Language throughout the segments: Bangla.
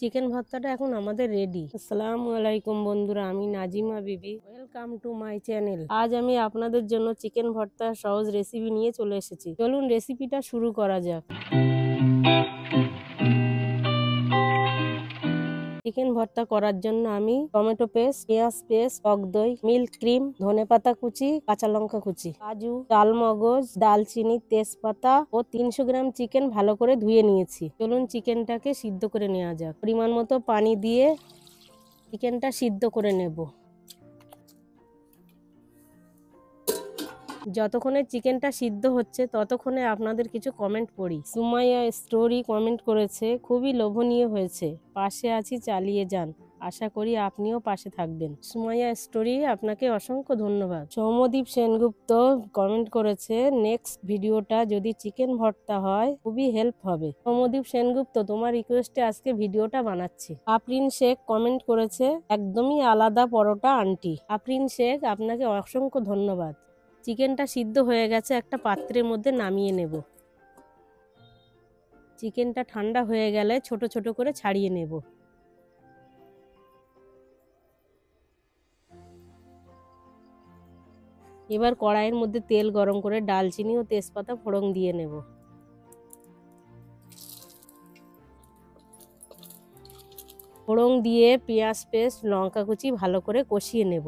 চিকেন ভর্তাটা এখন আমাদের রেডি। আসসালামু আলাইকুম বন্ধুরা, আমি নাজিমা বিবি। Welcome to my channel. আজ আমি আপনাদের জন্য চিকেন ভর্তার সহজ রেসিপি নিয়ে চলে এসেছি। চলুন রেসিপিটা শুরু করা যাক। চিকেন ভর্তা করার জন্য আমি টমেটো পেস্ট, পেঁয়াজ পেস্ট, টক দই, মিল্ক ক্রিম, ধনেপাতা কুচি, কাঁচা লঙ্কা কুচি, কাজু, চালমগজ, দালচিনি, তেজপাতা ও 300 গ্রাম চিকেন ভালো করে ধুয়ে নিয়েছি। চলুন চিকেনটাকে সিদ্ধ করে নেওয়া যাক। পরিমাণ মতো পানি দিয়ে চিকেনটা সিদ্ধ করে নেব। যতক্ষণে চিকেনটা সিদ্ধ হচ্ছে ততক্ষণে আপনাদের কিছু কমেন্ট পড়ি। সুমাইয়া স্টোরি কমেন্ট করেছে, খুবই লোভনীয় হয়েছে, পাশে আছি, চালিয়ে যান, আশা করি আপনিও পাশে থাকবেন। সুমাইয়া স্টোরি, আপনাকে অসংখ্য ধন্যবাদ। সৌম্যদীপ সেনগুপ্ত কমেন্ট করেছে, নেক্সট ভিডিওটা যদি চিকেন ভর্তা হয় খুবই হেল্প হবে। সৌম্যদীপ সেনগুপ্ত, তোমার রিকোয়েস্টে আজকে ভিডিওটা বানাচ্ছি। আফরিন শেখ কমেন্ট করেছে, একদমই আলাদা পরোটা আন্টি। আফরিন শেখ, আপনাকে অসংখ্য ধন্যবাদ। চিকেনটা সিদ্ধ হয়ে গেছে, একটা পাত্রের মধ্যে নামিয়ে নেব। চিকেনটা ঠান্ডা হয়ে গেলে ছোট ছোট করে ছাড়িয়ে নেব। এবার কড়াইয়ের মধ্যে তেল গরম করে ডালচিনি ও তেজপাতা ফোড়ন দিয়ে নেব। ফোড়ন দিয়ে পেঁয়াজ পেস্ট, লঙ্কা কুচি ভালো করে কষিয়ে নেব।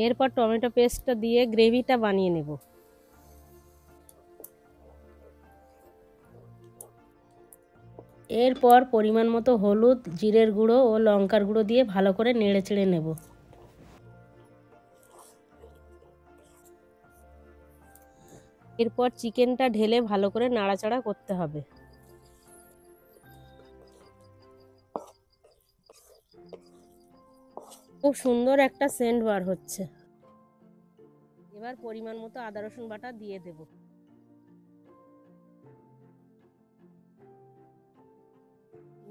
এরপর টমেটো পেস্টটা দিয়ে গ্রেভিটা বানিয়ে নেব। এরপর পরিমাণ মতো হলুদ, জিরের গুঁড়ো ও লঙ্কার গুঁড়ো দিয়ে ভালো করে নেড়ে চেড়ে নেব। এরপর চিকেনটা ঢেলে ভালো করে নাড়াচাড়া করতে হবে। খুব সুন্দর একটা সেন্ট বার হচ্ছে। এবার পরিমাণ মতো আদা রসুন বাটা দিয়ে দেব।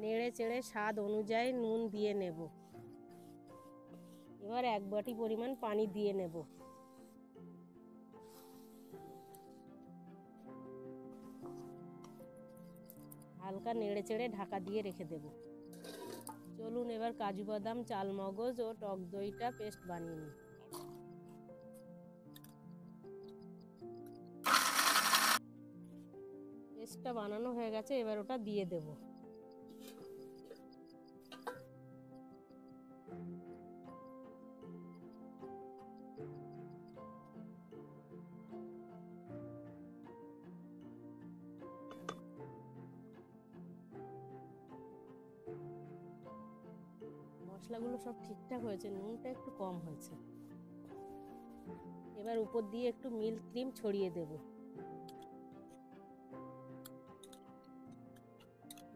নেড়ে চেড়ে স্বাদ অনুযায়ী নুন দিয়ে নেব। এবার 1 বাটি পরিমাণ পানি দিয়ে নেব। হালকা নেড়ে চেড়ে ঢাকা দিয়ে রেখে দেব। চলুন এবার কাজু বাদাম, চালমগজ ও টক দইটা পেস্ট বানিয়ে নিই। পেস্টটা বানানো হয়ে গেছে, এবার ওটা দিয়ে দেব। মশলাগুলো সব ঠিকঠাক হয়েছে, নুনটা একটু কম হয়েছে। এবার উপর দিয়ে একটু মিল্ক ক্রিম ছড়িয়ে দেব।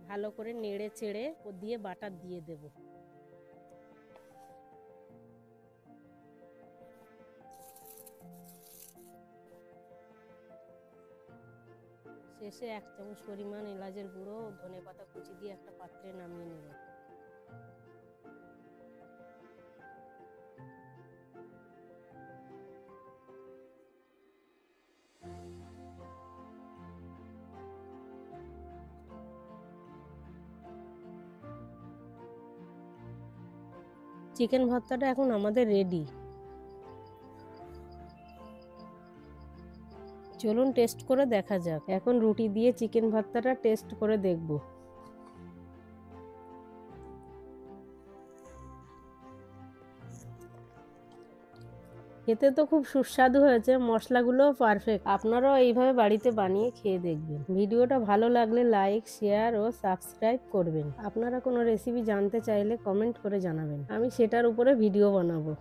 ভালো করে নেড়ে চেড়ে উপর দিয়ে বাটার দিয়ে দেব। শেষে 1 চামচ পরিমাণ এলাচের গুঁড়ো ও ধনেপাতা কুচি দিয়ে একটা পাত্রে নামিয়ে নেব। চিকেন ভর্তাটা এখন আমাদের রেডি। চলুন টেস্ট করে দেখা যাক। এখন রুটি দিয়ে চিকেন ভর্তাটা টেস্ট করে দেখব। খেতে তো খুব সুস্বাদু হয়েছে, মশলাগুলোও পারফেক্ট। আপনারাও এইভাবে বাড়িতে বানিয়ে খেয়ে দেখবেন। ভিডিওটা ভালো লাগলে লাইক, শেয়ার ও সাবস্ক্রাইব করবেন। আপনারা কোনো রেসিপি জানতে চাইলে কমেন্ট করে জানাবেন, আমি সেটার উপরে ভিডিও বানাবো।